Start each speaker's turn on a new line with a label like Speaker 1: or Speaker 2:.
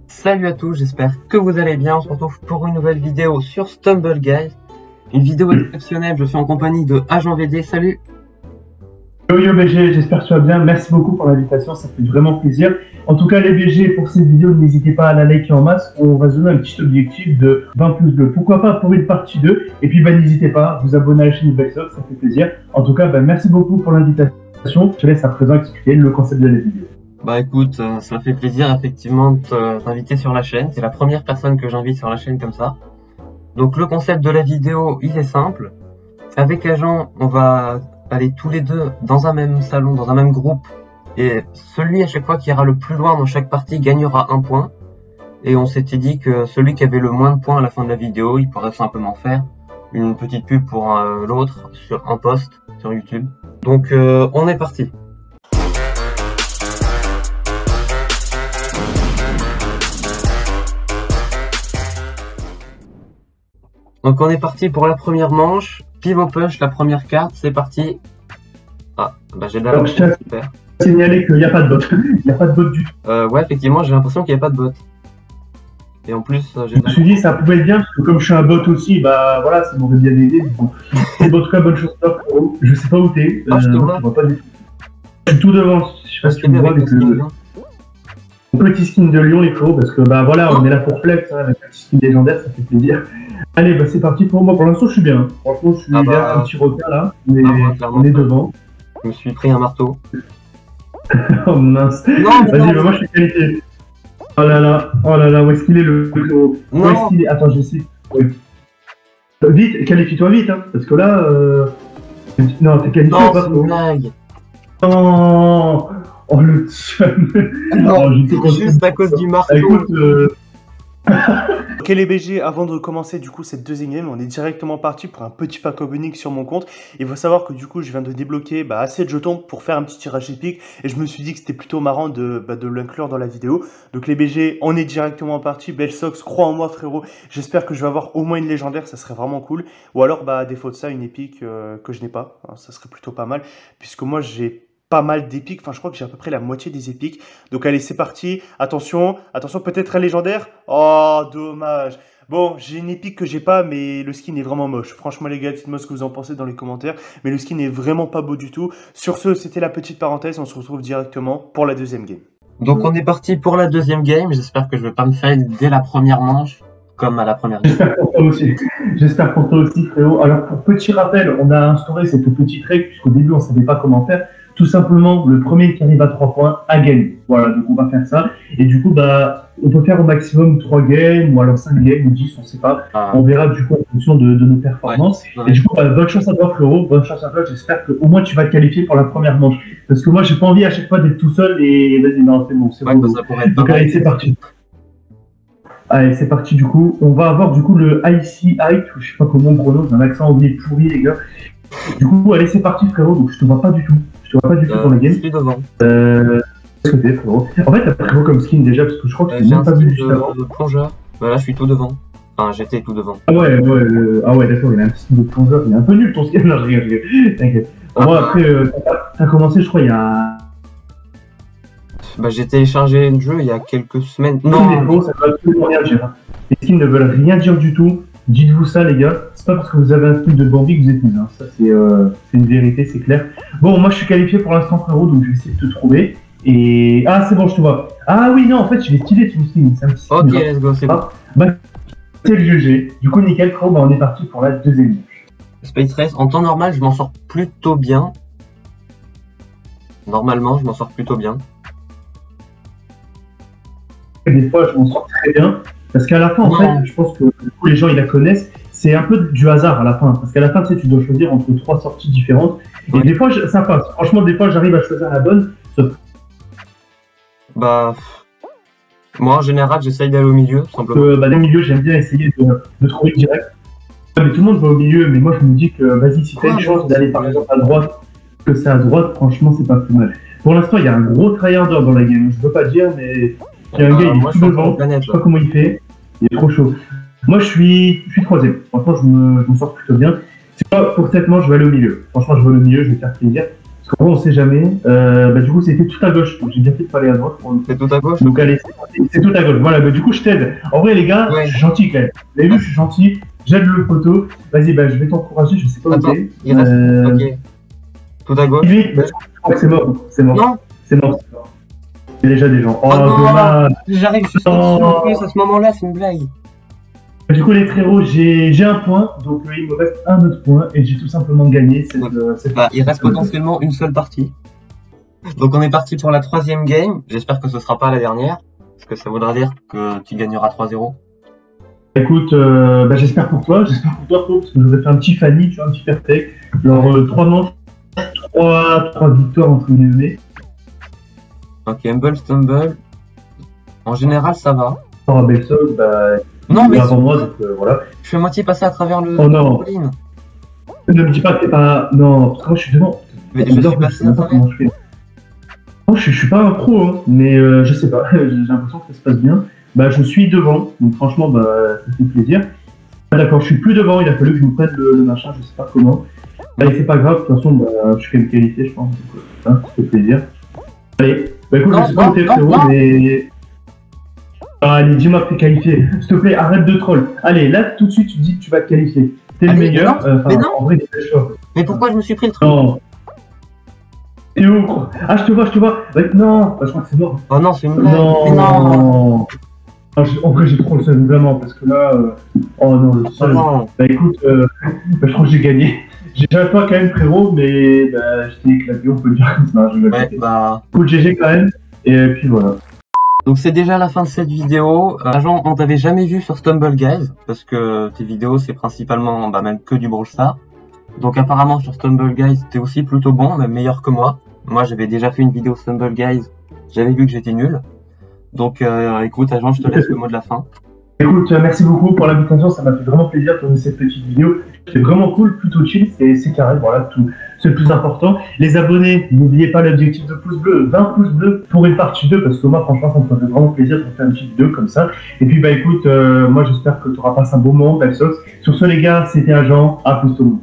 Speaker 1: Salut à tous, j'espère que vous allez bien. On se retrouve pour une nouvelle vidéo sur Stumble Guys. Une vidéo exceptionnelle, je suis en compagnie de Agent VD. Salut.
Speaker 2: Yo BG, j'espère que tu vas bien. Merci beaucoup pour l'invitation, ça fait vraiment plaisir. En tout cas, les BG, pour cette vidéo, n'hésitez pas à la liker en masse. On va se donner un petit objectif de 20 pouces bleus. Pourquoi pas pour une partie 2. Et puis, n'hésitez pas à vous abonner à la chaîne Belsox, ça fait plaisir. En tout cas, merci beaucoup pour l'invitation. Je te laisse à présent expliquer le concept de la vidéo.
Speaker 1: Bah écoute, ça fait plaisir effectivement de t'inviter sur la chaîne. C'est la première personne que j'invite sur la chaîne comme ça. Donc le concept de la vidéo, il est simple. Avec Agent, on va aller tous les deux dans un même salon, dans un même groupe. Et celui à chaque fois qui ira le plus loin dans chaque partie gagnera un point. Et on s'était dit que celui qui avait le moins de points à la fin de la vidéo, il pourrait simplement faire une petite pub pour l'autre sur un post sur YouTube. Donc on est parti. Donc on est parti pour la première manche. Pivot punch, la première carte, c'est parti. Ah, bah j'ai de la
Speaker 2: je tiens à signaler qu'il n'y a pas de bot. Il n'y a pas de bot du tout.
Speaker 1: Ouais, effectivement, j'ai l'impression qu'il n'y a pas de bot. Et en plus, j'ai.
Speaker 2: Je me suis dit, ça pouvait être bien, parce que comme je suis un bot aussi, bah voilà, ça m'aurait bien aidé. Bon. En tout cas, bonne chose. Je sais pas où t'es.
Speaker 1: Je te vois.
Speaker 2: Je vois pas du tout. Je suis tout devant. Je sais pas si tu me vois avec le petit skin de Lyon, les frérots, parce que bah voilà, on est là pour flex, hein, avec le petit skin légendaire, ça fait plaisir. Allez, bah c'est parti pour moi. Pour l'instant, je suis bien. Franchement, je suis bien, un petit repère là. Mais on est devant.
Speaker 1: Je me suis pris un marteau.
Speaker 2: Oh mince. Vas-y, bah, moi je suis qualifié. Oh là là, où est-ce qu'il est le frérot? Où est-ce qu'il est? Attends, je sais. Oui. Vite, qualifie-toi vite, hein, parce que là. Non, t'es qualifié ou pas?
Speaker 1: Non, c'est une blague.
Speaker 2: Non. Oh le chum.
Speaker 1: Non, juste à cause du marteau.
Speaker 2: Écoute,
Speaker 3: Ok les BG, avant de commencer du coup cette deuxième game, on est directement parti pour un petit pack unique sur mon compte. Il faut savoir que du coup je viens de débloquer assez de jetons pour faire un petit tirage épique et je me suis dit que c'était plutôt marrant de l'inclure dans la vidéo. Donc les BG, on est directement parti. Belsox, crois en moi frérot, j'espère que je vais avoir au moins une légendaire, ça serait vraiment cool. Ou alors à défaut de ça, une épique que je n'ai pas, hein, ça serait plutôt pas mal. Puisque moi j'ai pas mal d'épiques, enfin je crois que j'ai à peu près la moitié des épiques. Donc allez, c'est parti. Attention, peut-être un légendaire. Oh, dommage. Bon, j'ai une épique que j'ai pas, mais le skin est vraiment moche. Franchement les gars, dites-moi ce que vous en pensez dans les commentaires. Mais le skin est vraiment pas beau du tout. Sur ce, c'était la petite parenthèse, on se retrouve directement pour la deuxième game.
Speaker 1: Donc on est parti pour la deuxième game. J'espère que je vais pas me faire dès la première manche, comme à la première game.
Speaker 2: J'espère pour toi aussi. J'espère pour toi aussi, frérot. Alors pour petit rappel, on a instauré cette petite règle, puisqu'au début on savait pas comment faire. Tout simplement, le premier qui arrive à 3 points a gagné. Voilà, donc on va faire ça. Et du coup, on peut faire au maximum 3 games, ou alors 5 games, ou 10, on sait pas. On verra du coup en fonction de nos performances. Ouais. Et du coup, bonne chance à toi, frérot. Bonne chance à toi. J'espère qu'au moins tu vas te qualifier pour la première manche. Parce que moi, j'ai pas envie à chaque fois d'être tout seul et vas-y, non, c'est bon, c'est bon.
Speaker 1: Ça pourrait être
Speaker 2: donc allez, c'est parti. Allez, c'est parti du coup. On va avoir du coup le IC Height, je sais pas comment on prononce, un accent anglais pourri, les gars. Du coup, allez, c'est parti, frérot. Donc je te vois pas du tout. Je te vois pas du tout pour la game.
Speaker 1: Je suis devant.
Speaker 2: Qu'est-ce que t'es, frérot? En fait, t'as pris quoi comme skin déjà? Parce que je crois que je t'ai même pas vu juste avant.
Speaker 1: De plongeur. Voilà, je suis tout devant. Enfin, j'étais tout devant.
Speaker 2: Ah ouais, d'accord, il a un skin de plongeur. Il est un peu nul ton skin. Non, je rigole. T'inquiète. Moi, après, t'as commencé, je crois, il y a.
Speaker 1: Bah, j'ai téléchargé le jeu il y a quelques semaines.
Speaker 2: Non, ça veut absolument rien dire. Les skins ne veulent rien dire du tout. Dites-vous ça, les gars. C'est pas parce que vous avez un skin de Bambi que vous êtes nul. Hein. Ça, c'est une vérité, c'est clair. Bon, moi, je suis qualifié pour l'instant, frérot, donc je vais essayer de te trouver. Et. Ah, c'est bon, je te vois. Ah oui, non, en fait, je vais stylé ton skin.
Speaker 1: Ok, let's go, c'est bon.
Speaker 2: C'est le GG. Du coup, nickel, frérot, on est parti pour la deuxième manche.
Speaker 1: Space Race, en temps normal, je m'en sors plutôt bien. Normalement, je m'en sors plutôt bien.
Speaker 2: Des fois, je m'en sors très bien. Parce qu'à la fin, en fait, je pense que du coup, les gens, ils la connaissent. C'est un peu du hasard à la fin. Parce qu'à la fin, tu sais, tu dois choisir entre 3 sorties différentes. Et des fois, ça passe. Franchement, des fois, j'arrive à choisir la bonne.
Speaker 1: Bah, moi, en général, j'essaye d'aller au milieu, tout simplement.
Speaker 2: Dans le milieu, j'aime bien essayer de trouver direct. Mais tout le monde va au milieu. Mais moi, je me dis que, vas-y, si t'as une chance d'aller, par exemple, à droite, que c'est à droite, franchement, c'est pas plus mal. Pour l'instant, il y a un gros tryharder dans la game. Je peux pas dire, mais il y a un gars, il est tout devant. Je sais pas comment il fait. Il est trop chaud. Moi, je suis troisième. Franchement, je me sors plutôt bien. C'est pas pour cette manche, je vais aller au milieu. Franchement, je vais au milieu, je vais faire plaisir. Parce qu'on sait jamais. Du coup, c'était tout à gauche. Donc, j'ai bien fait de pas aller à droite.
Speaker 1: C'est tout à gauche.
Speaker 2: Donc, allez, c'est tout à gauche. Voilà, du coup, je t'aide. En vrai, les gars,
Speaker 1: Ouais.
Speaker 2: je suis gentil quand même. Vous avez vu, je suis gentil. J'aide le poteau. Vas-y, je vais t'encourager. Je sais pas où
Speaker 1: Attends,
Speaker 2: t'es.
Speaker 1: il reste. Ok. Tout à gauche.
Speaker 2: Vite, je crois que c'est mort. C'est mort.
Speaker 1: Non,
Speaker 2: C'est mort. Il y a déjà des gens. Oh,
Speaker 1: Oh non.
Speaker 2: dommage.
Speaker 1: j'arrive, je suis
Speaker 2: Non.
Speaker 1: en plus à ce moment-là, c'est une blague.
Speaker 2: Du coup, les frérots, j'ai un point. Donc, il me reste un autre point. Et j'ai tout simplement gagné cette
Speaker 1: Bah, il reste potentiellement une seule partie. Donc on est parti pour la 3e game. J'espère que ce sera pas la dernière. Parce que ça voudra dire que tu gagneras 3-0.
Speaker 2: Écoute, j'espère pour toi, Flo, parce que j'aurais fait un petit Fanny, tu vois, un petit perfect. Genre 3 manches, 3 victoires entre guillemets.
Speaker 1: Ok, Humble Stumble. En général, ça va.
Speaker 2: Par Abelson,
Speaker 1: Non, mais
Speaker 2: avant moi, donc voilà.
Speaker 1: je suis à moitié passé à travers le
Speaker 2: Oh non.
Speaker 1: trampoline.
Speaker 2: Ne me dis pas que t'es pas. Non, parce que moi je suis devant.
Speaker 1: Mais je
Speaker 2: Bizarre,
Speaker 1: suis
Speaker 2: je
Speaker 1: passé
Speaker 2: sais
Speaker 1: à
Speaker 2: même pas
Speaker 1: travers.
Speaker 2: comment je fais. Non, je suis pas un pro, hein, mais je sais pas, j'ai l'impression que ça se passe bien. Je suis devant, donc franchement, ça fait plaisir. Ah, d'accord, je suis plus devant, il a fallu que je me prenne le machin, je sais pas comment. C'est pas grave, de toute façon, je fais une qualité, je pense, donc ça fait plaisir. Allez, écoute,
Speaker 1: Non,
Speaker 2: je sais pas où t'es,
Speaker 1: non,
Speaker 2: frérot,
Speaker 1: non.
Speaker 2: mais. Ah, allez, dis-moi que t'es qualifié. S'il te plaît, arrête de troll. Allez, là, tout de suite, tu dis que tu vas te qualifier. T'es le
Speaker 1: Allez,
Speaker 2: meilleur.
Speaker 1: mais non.
Speaker 2: En vrai, t'es chaud.
Speaker 1: Mais pourquoi je me suis pris le truc?
Speaker 2: Non. T'es où, quoi? Ah, je te vois. Non, je crois que c'est mort.
Speaker 1: Oh non, c'est une blague.
Speaker 2: Non.
Speaker 1: Mais non.
Speaker 2: Ah, en vrai, j'ai trop le seum, vraiment, parce que là. Oh non, le
Speaker 1: Oh
Speaker 2: seum.
Speaker 1: non.
Speaker 2: Écoute, je crois que j'ai gagné. J'ai déjà pas quand même, frérot, mais je t'ai éclaté, on peut le dire comme ça. Je vais
Speaker 1: Ouais, bah.
Speaker 2: Écoute, GG quand même. Et puis voilà.
Speaker 1: Donc c'est déjà la fin de cette vidéo. Agent, on t'avait jamais vu sur Stumble Guys, parce que tes vidéos c'est principalement même que du Brawl Stars. Donc apparemment sur Stumble Guys t'es aussi plutôt bon, même meilleur que moi. Moi j'avais déjà fait une vidéo Stumble Guys, j'avais vu que j'étais nul. Donc écoute Agent, je te laisse le mot de la fin.
Speaker 2: Écoute, merci beaucoup pour l'invitation, ça m'a fait vraiment plaisir de tourner cette petite vidéo. C'est vraiment cool, plutôt chill, c'est carré, voilà, tout. C'est le plus important. Les abonnés, n'oubliez pas l'objectif de pouce bleu, 20 pouces bleus pour une partie 2, parce que moi, franchement, ça me ferait vraiment plaisir de faire une petite vidéo comme ça. Et puis, écoute, moi, j'espère que tu auras passé un bon moment, Black Sox. Sur ce, les gars, c'était Agent, à plus tout le monde.